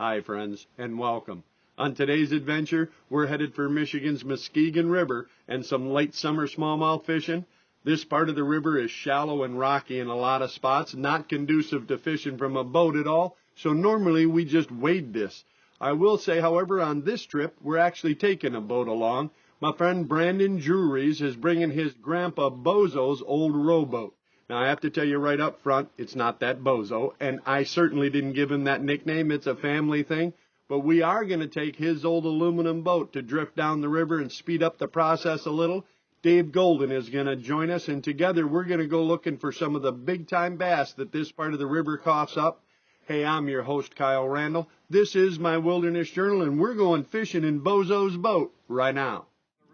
Hi friends, and welcome. On today's adventure, we're headed for Michigan's Muskegon River and some late summer smallmouth fishing. This part of the river is shallow and rocky in a lot of spots, not conducive to fishing from a boat at all, so normally we just wade this. I will say, however, on this trip, we're actually taking a boat along. My friend Brandon Jurries is bringing his grandpa Bozo's old rowboat. Now, I have to tell you right up front, it's not that Bozo, and I certainly didn't give him that nickname. It's a family thing. But we are going to take his old aluminum boat to drift down the river and speed up the process a little. Dave Golden is going to join us, and together we're going to go looking for some of the big-time bass that this part of the river coughs up. Hey, I'm your host, Kyle Randall. This is my Wilderness Journal, and we're going fishing in Bozo's boat right now.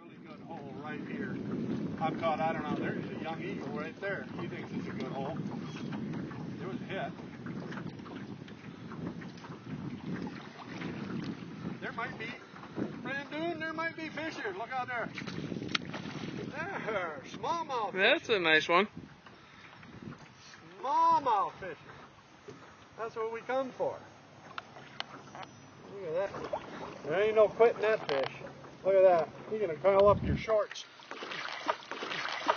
A really good hole right here. I've caught, I don't know, there's a young eagle right there. He thinks it's a good hole. There was a hit. There might be, Brandon, there might be fish here. Look out there. There, smallmouth. That's a nice one. Smallmouth fishing. That's what we come for. Look at that. There ain't no quitting that fish. Look at that. You're going to curl up your shorts.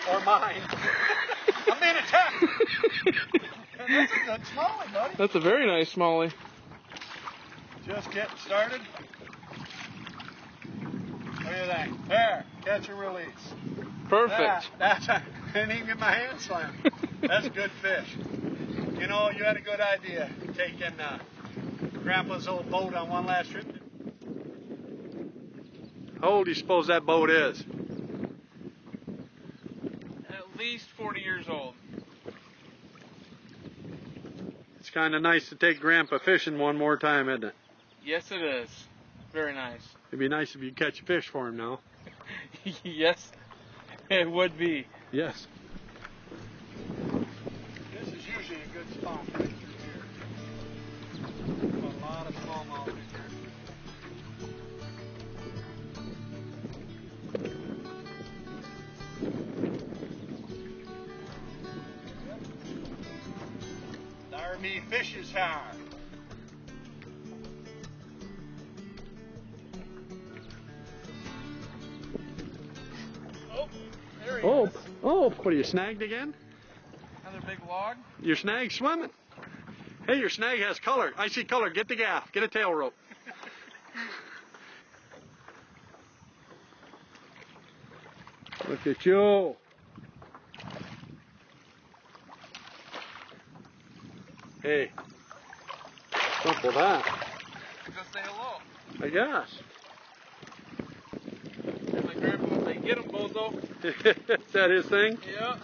Or mine. I'm being attacked. And that's a good smallie, buddy. That's a very nice smallie. Just getting started. Look at that. There. Catch and release. Perfect. I didn't even get my hand slammed. That's good fish. You know, you had a good idea taking Grandpa's old boat on one last trip. How old do you suppose that boat is? At least 40 years old. It's kind of nice to take Grandpa fishing one more time, isn't it? Yes, it is. Very nice. It'd be nice if you catch a fish for him now. Yes, it would be. Yes. This is usually a good spot right through here. A lot of smallmouth in here. There me fishes hard. Oh, there he is. Oh, what are you, snagged again? Another big log. Your snag swimming. Hey, your snag has color. I see color. Get the gaff. Get a tail rope. Look at you. Hey, simple that. Just say hello. I guess. And my grandpa would say, "Get him, Bozo." Is that his thing? Yeah.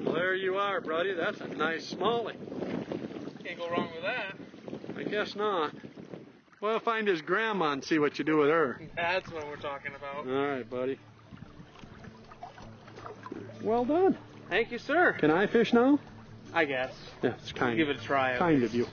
Well, there you are, buddy. That's a nice smallie. Can't go wrong with that. I guess not. Well, find his grandma and see what you do with her. That's what we're talking about. All right, buddy. Well done. Thank you, sir. Can I fish now? I guess. Yeah, it's kind Give it a try. kind of you.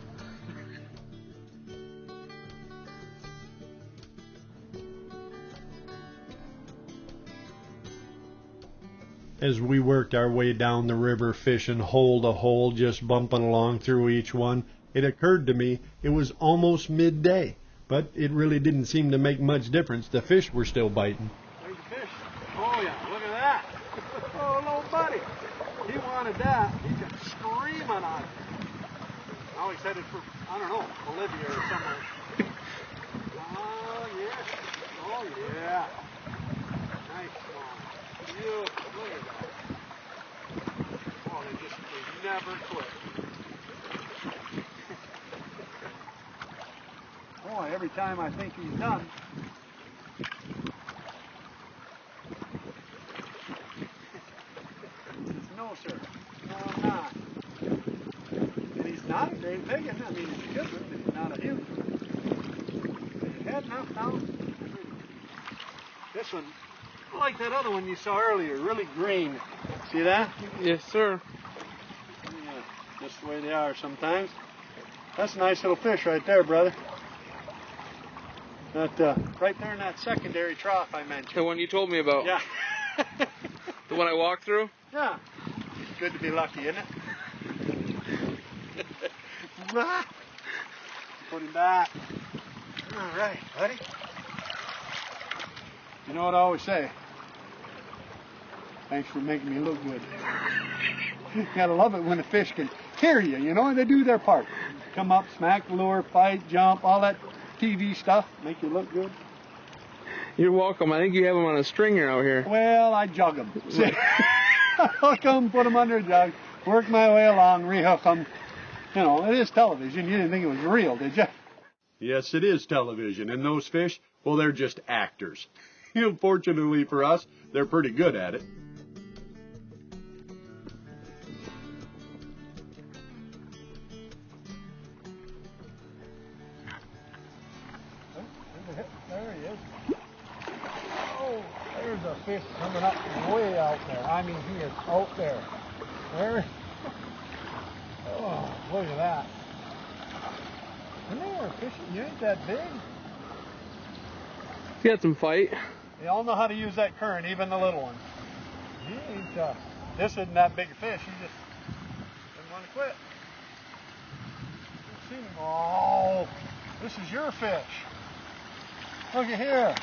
As we worked our way down the river fishing hole to hole, just bumping along through each one, it occurred to me it was almost midday, but it really didn't seem to make much difference. The fish were still biting. There's a fish. Oh yeah, look at that. Oh, little buddy. He wanted that. He's just screaming on it. Now he's headed for, I don't know, Bolivia or somewhere. Oh yeah. Oh yeah. Nice one. Beautiful. Look at that. Oh, they never quit. Boy, every time I think he's done. No, sir. No, I'm not. And he's not a great big one. I mean, he's a good one, but he's not a huge one. Is he had enough now? This one, like that other one you saw earlier, really green. See that? Yes, sir. Yeah, just the way they are sometimes. That's a nice little fish right there, brother. That right there in that secondary trough I mentioned. The one you told me about. Yeah. The one I walked through? Yeah. Good to be lucky, isn't it? Put him back. All right, buddy. You know what I always say? Thanks for making me look good. You gotta love it when the fish can hear you, you know, and they do their part. Come up, smack the lure, fight, jump, all that TV stuff, make you look good. You're welcome. I think you have them on a stringer out here. Well, I jug them. Hook them, put them under a jug, work my way along, rehook them. You know, it is television. You didn't think it was real, did you? Yes, it is television. And those fish, well, they're just actors. You know, fortunately for us, they're pretty good at it. There he is. Oh, there's a fish coming up way out there. I mean, he is out there. There. Oh, look at that. Come here, fishing. You ain't that big. He's got some fight. They all know how to use that current, even the little ones. He ain't, this isn't that big a fish. He just didn't want to quit. Let's see. Oh, this is your fish. Look at here.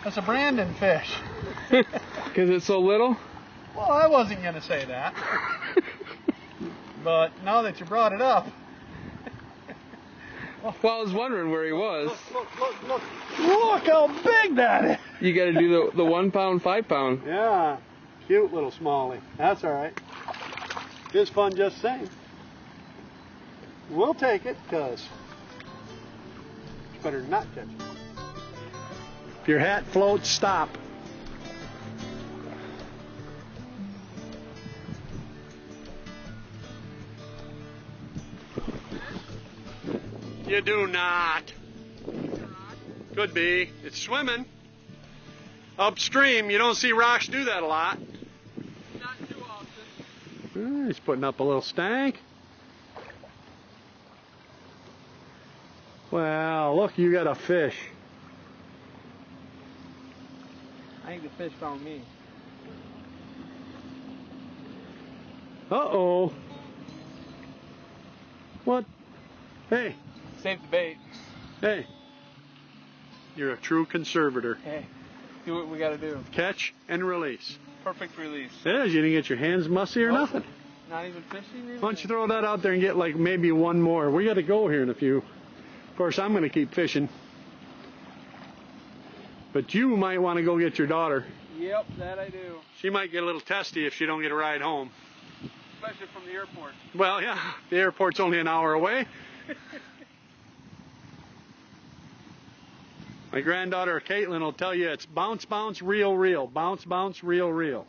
That's a Brandon fish. Because it's so little? Well, I wasn't going to say that. But now that you brought it up. Well, I was wondering where he was. Look. Look how big that is. You got to do the 1 pound, 5 pound. Yeah. Cute little smallie. That's all right. It's fun just saying. We'll take it, because it's better than not catch it. If your hat floats, stop. You do not. Could be. It's swimming. Upstream, you don't see rocks do that a lot. Not too often. He's putting up a little stank. Well, look, you got a fish. I think the fish found me. Uh-oh. What? Hey. Save the bait. Hey. You're a true conservator. Hey, do what we got to do. Catch and release. Perfect release. Yeah, you didn't get your hands mussy or nothing. Not even fishing? Why don't you throw that out there and get like maybe one more? We got to go here in a few. Of course, I'm going to keep fishing. But you might want to go get your daughter. Yep, that I do. She might get a little testy if she don't get a ride home. Especially from the airport. Well, yeah, the airport's only an hour away. My granddaughter Caitlin will tell you it's bounce, bounce, reel, reel. Bounce, bounce, reel, reel.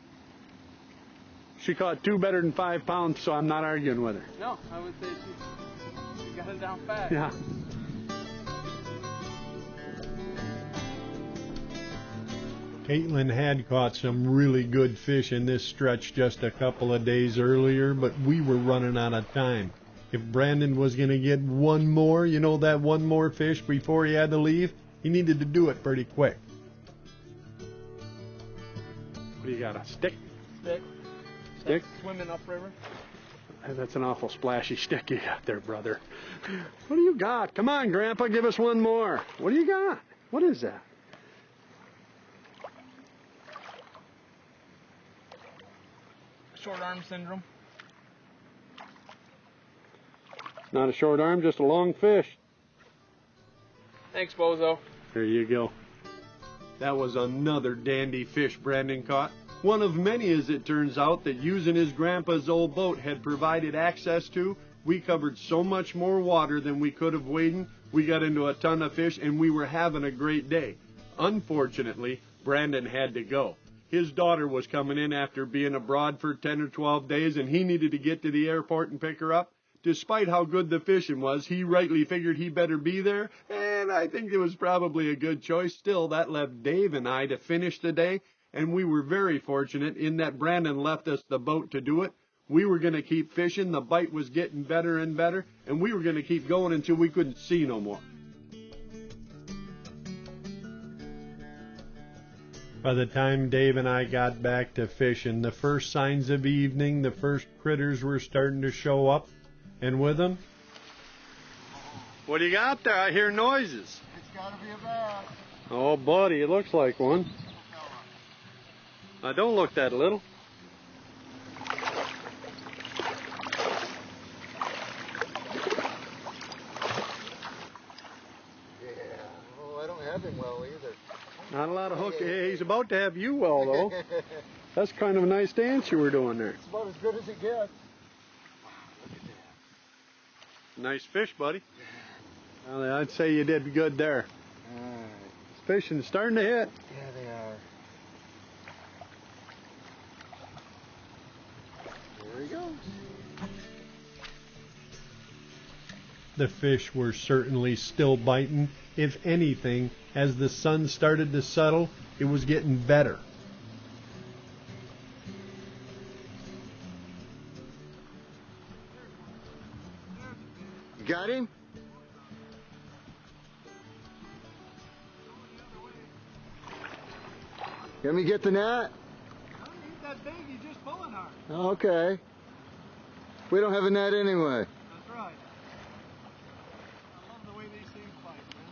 She caught 2 better than 5 pounds, so I'm not arguing with her. No, I would say she got it down fast. Yeah. Caitlin had caught some really good fish in this stretch just a couple of days earlier, but we were running out of time. If Brandon was going to get one more, you know, that one more fish before he had to leave, he needed to do it pretty quick. What do you got, a stick? Stick. Stick? Swimming upriver. That's an awful splashy stick you got there, brother. What do you got? Come on, Grandpa, give us one more. What do you got? What is that? Short arm syndrome. Not a short arm, just a long fish. Thanks, Bozo. There you go. That was another dandy fish Brandon caught. One of many, as it turns out, that using his grandpa's old boat had provided access to. We covered so much more water than we could have waded. We got into a ton of fish, and we were having a great day. Unfortunately, Brandon had to go. His daughter was coming in after being abroad for 10 or 12 days, and he needed to get to the airport and pick her up. Despite how good the fishing was, he rightly figured he better be there, and I think it was probably a good choice. Still, that left Dave and I to finish the day, and we were very fortunate in that Brandon left us the boat to do it. We were going to keep fishing, the bite was getting better and better, and we were going to keep going until we couldn't see no more. By the time Dave and I got back to fishing, the first signs of evening, the first critters were starting to show up. And with them, What do you got there? I hear noises. It's got to be a bass. Oh, buddy, it looks like one. Don't look that little. Yeah. Oh, I don't have him well either. Not a lot of hook. Hey, he's about to have you well, though. That's kind of a nice dance you were doing there. It's about as good as it gets. Wow, look at that. Nice fish, buddy. Well, I'd say you did good there. All right. Fishing's starting to hit. Yeah, they are. There he goes. The fish were certainly still biting. If anything, as the sun started to settle, it was getting better. You got him? Let me get the net. He's that big, he's just pulling hard. Okay. We don't have a net anyway. That's right. I love the way these things fight, man.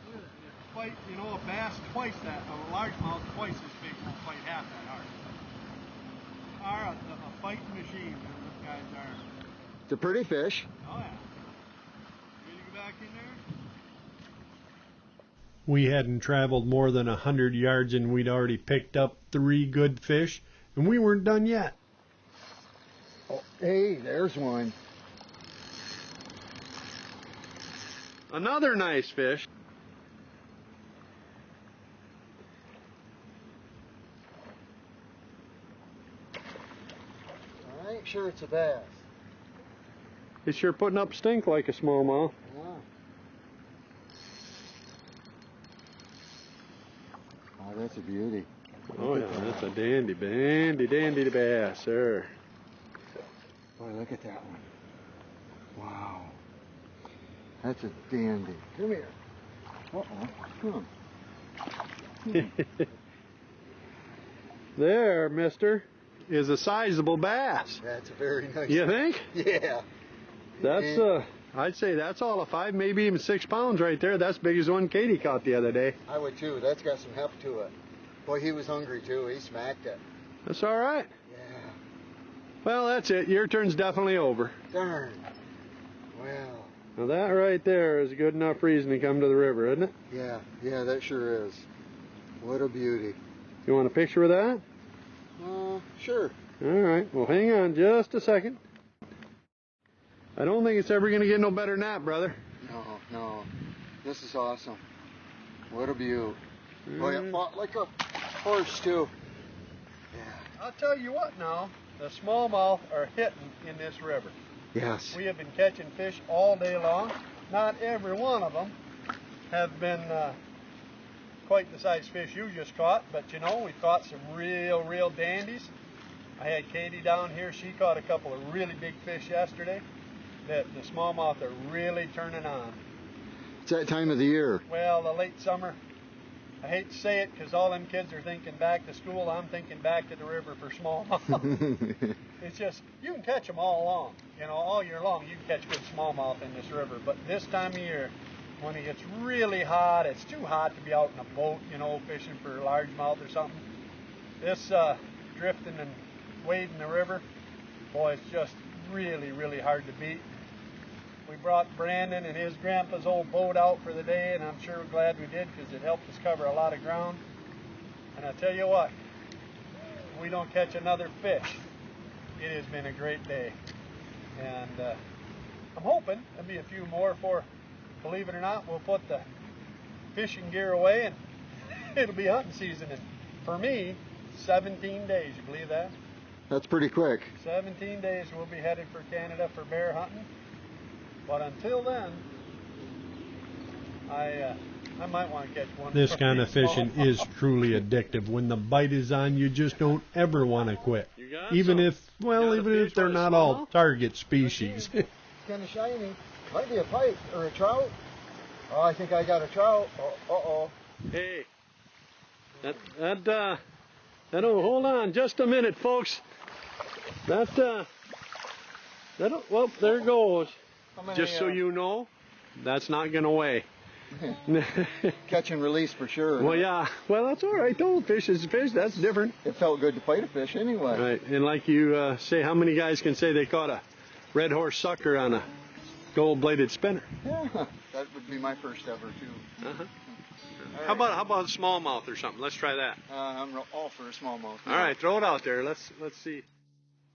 Look at that. They fight, you know, a bass twice that, a largemouth twice as big won't fight half that hard. A fighting machine, man, those guys are. It's a pretty fish. Oh, yeah. Ready to go back in there? We hadn't traveled more than 100 yards and we'd already picked up 3 good fish, and we weren't done yet. Oh, hey, there's one. Another nice fish. I ain't sure it's a bass. It's sure putting up stink like a smallmouth. Yeah. Oh, that's a beauty. Oh yeah, that's a dandy bass, sir. Boy, look at that one. Wow. That's a dandy. Come here. Uh-oh. Come. There, mister, is a sizable bass. That's a very nice. You think? Yeah. That's I'd say that's all of 5, maybe even 6 pounds right there. That's big as the one Katie caught the other day. I would too. That's got some heft to it. Boy, he was hungry too. He smacked it. That's all right. Yeah. Well, that's it. Your turn's definitely over. Darn. Well. Now that right there is a good enough reason to come to the river, isn't it? Yeah. Yeah, that sure is. What a beauty. You want a picture of that? Sure. All right. Well, hang on just a second. I don't think it's ever going to get no better than that, brother. No. This is awesome. What a beaut. Boy, it fought like a horse, too. Yeah. I'll tell you what now. The smallmouth are hitting in this river. Yes. We have been catching fish all day long. Not every one of them have been quite the size fish you just caught, but you know, we caught some real dandies. I had Katie down here. She caught a couple of really big fish yesterday. That the smallmouth are really turning on. It's that time of the year. Well, the late summer. I hate to say it because all them kids are thinking back to school. I'm thinking back to the river for smallmouth. It's just, you can catch them all along. You know, all year long you can catch good smallmouth in this river. But this time of year, when it gets really hot, it's too hot to be out in a boat, you know, fishing for largemouth or something. This drifting and wading the river, boy, it's just really hard to beat. We brought Brandon and his grandpa's old boat out for the day, and I'm sure we're glad we did because it helped us cover a lot of ground. And I tell you what, if we don't catch another fish, it has been a great day. And I'm hoping there'll be a few more for, believe it or not, we'll put the fishing gear away and it'll be hunting season. And for me, 17 days, you believe that? That's pretty quick. 17 days we'll be headed for Canada for bear hunting. But until then, I might want to catch one. This kind of fishing is truly addictive. When the bite is on, you just don't ever want to quit. Even if they're not all target species. It's kind of shiny. Might be a pike or a trout. Oh, I think I got a trout. Uh-oh. Hey, hold on just a minute, folks. Well, there it goes. Just so you know, That's not going to weigh. Catch and release for sure. Well, yeah. Well, that's all right, though. Fish is fish. That's different. It felt good to fight a fish anyway. Right. And like you say, how many guys can say they caught a red horse sucker on a gold-bladed spinner? Yeah, that would be my first ever, too. Uh-huh. Right. How about smallmouth or something? Let's try that. I'm all for a smallmouth. All right, throw it out there. Let's see.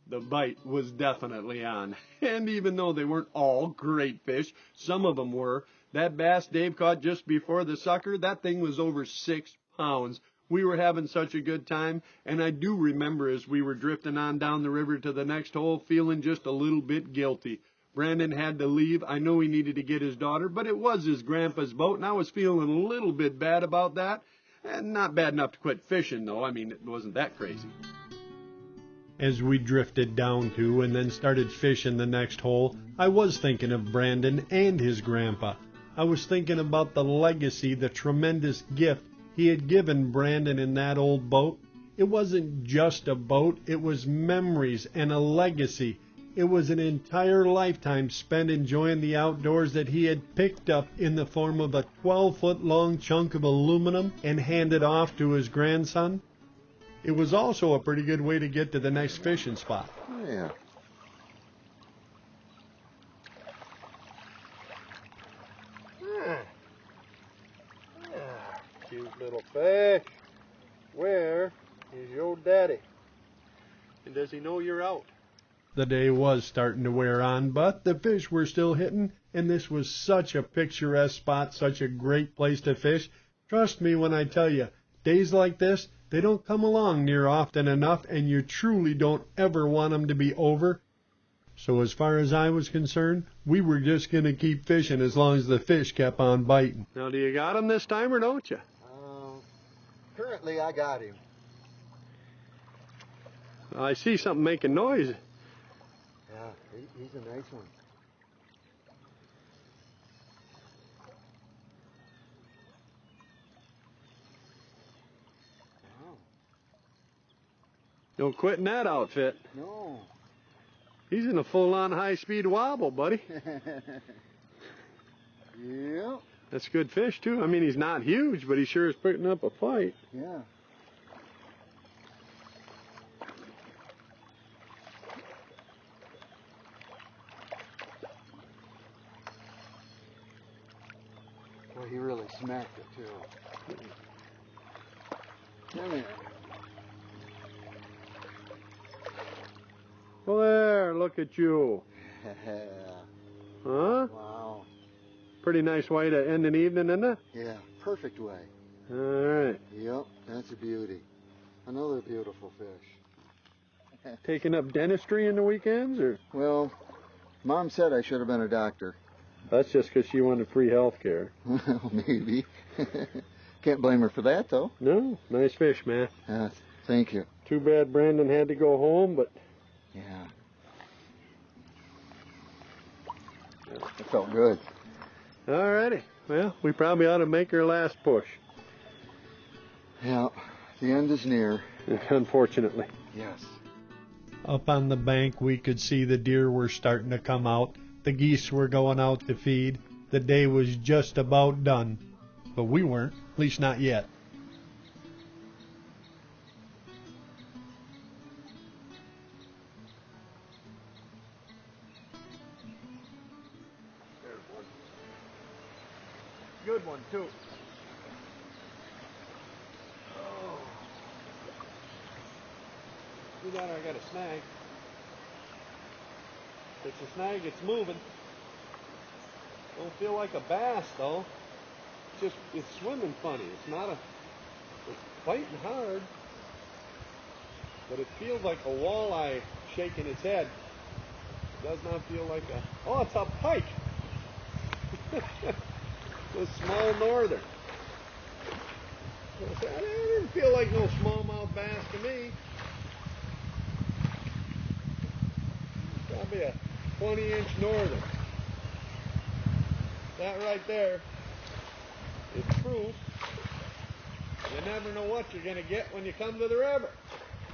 The bite was definitely on. And even though they weren't all great fish, some of them were. That bass Dave caught just before the sucker, that thing was over 6 pounds. We were having such a good time, and I do remember as we were drifting on down the river to the next hole, feeling just a little bit guilty. Brandon had to leave. I know he needed to get his daughter, but it was his grandpa's boat, and I was feeling a little bit bad about that. And not bad enough to quit fishing, though. I mean, it wasn't that crazy. As we drifted down to and then started fishing the next hole, I was thinking of Brandon and his grandpa. I was thinking about the legacy, the tremendous gift he had given Brandon in that old boat. It wasn't just a boat, it was memories and a legacy. It was an entire lifetime spent enjoying the outdoors that he had picked up in the form of a 12-foot-long chunk of aluminum and handed off to his grandson. It was also a pretty good way to get to the next fishing spot. Oh, yeah. Cute little fish. Where is your daddy? And does he know you're out? The day was starting to wear on, but the fish were still hitting, and this was such a picturesque spot, such a great place to fish. Trust me when I tell you, days like this, they don't come along near often enough, and you truly don't ever want them to be over. So as far as I was concerned, we were just going to keep fishing as long as the fish kept on biting. Now, do you got him this time or don't you? Currently, I got him. I see something making noise. Yeah, he's a nice one. Wow. Don't quit in that outfit. No. He's in a full-on high-speed wobble, buddy. Yeah. That's good fish, too. I mean, he's not huge, but he sure is putting up a fight. Yeah. Well, he really smacked it, too. Come here. Well, there, look at you. Huh? Wow. Pretty nice way to end an evening, isn't it? Yeah, perfect way. All right. Yep, that's a beauty. Another beautiful fish. Taking up dentistry in the weekends, or? Well, Mom said I should have been a doctor. That's just because she wanted free health care. Well, maybe. Can't blame her for that, though. No, nice fish, man. Thank you. Too bad Brandon had to go home, but... Yeah. It felt good. All righty. Well, we probably ought to make our last push. Yeah, the end is near. Unfortunately. Yes. Up on the bank, we could see the deer were starting to come out. The geese were going out to feed. The day was just about done. But we weren't, at least not yet. There's one. Good one, too. Oh. We got I got a snag. It's a snag, it's moving. Don't feel like a bass though. It's swimming funny. It's fighting hard. But it feels like a walleye shaking its head. It does not feel like it's a pike. A small northern. That didn't feel like no smallmouth bass to me. Probably a 20-inch northern. That right there is proof. You never know what you're going to get when you come to the river.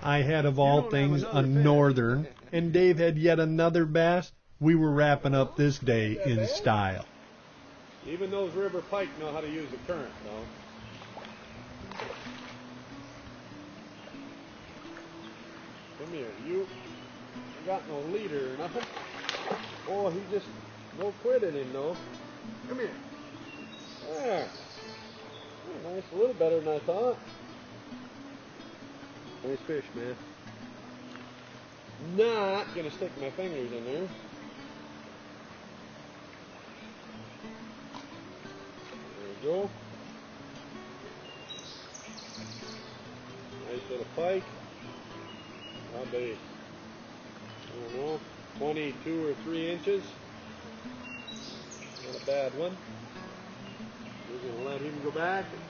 I had, of all things, a northern, and Dave had yet another bass. We were wrapping up this day in style. Even those river pike know how to use the current, though. Come here, you. I got no leader or nothing. Oh, he just no quitting him, though. Come here. There. Oh, nice, a little better than I thought. Nice fish, man. Not gonna stick my fingers in there. There we go. Nice little pike. Probably, I don't know, 22 or 3 inches. Not a bad one. We're gonna let him go back and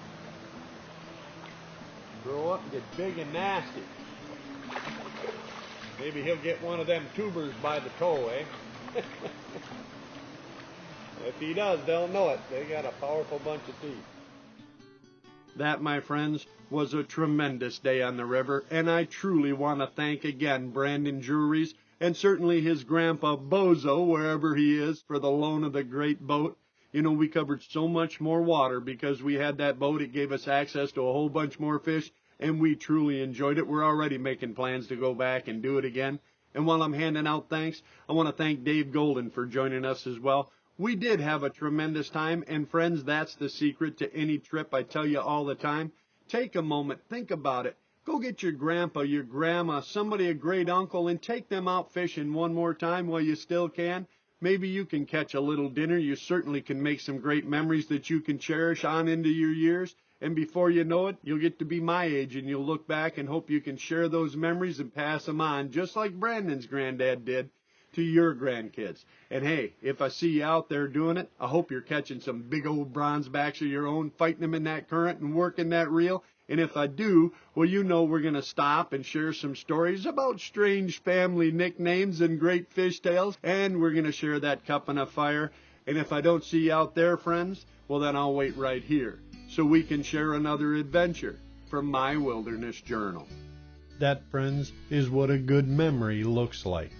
grow up and get big and nasty. Maybe he'll get one of them tubers by the toe, eh? If he does, they'll know it. They got a powerful bunch of teeth. That, my friends, was a tremendous day on the river, and I truly want to thank again Brandon Jurries and certainly his grandpa Bozo, wherever he is, for the loan of the great boat. You know, we covered so much more water because we had that boat. It gave us access to a whole bunch more fish, and we truly enjoyed it. We're already making plans to go back and do it again. And while I'm handing out thanks, I want to thank Dave Golden for joining us as well. We did have a tremendous time, and friends, that's the secret to any trip. I tell you all the time, take a moment, think about it. Go get your grandpa, your grandma, somebody, a great uncle, and take them out fishing one more time while you still can. Maybe you can catch a little dinner. You certainly can make some great memories that you can cherish on into your years. And before you know it, you'll get to be my age, and you'll look back and hope you can share those memories and pass them on, just like Brandon's granddad did, to your grandkids. And hey, if I see you out there doing it, I hope you're catching some big old bronzebacks of your own, fighting them in that current and working that reel. And if I do, well, you know we're going to stop and share some stories about strange family nicknames and great fish tales, and we're going to share that cup and a fire. And if I don't see you out there, friends, well, then I'll wait right here so we can share another adventure from my wilderness journal. That, friends, is what a good memory looks like.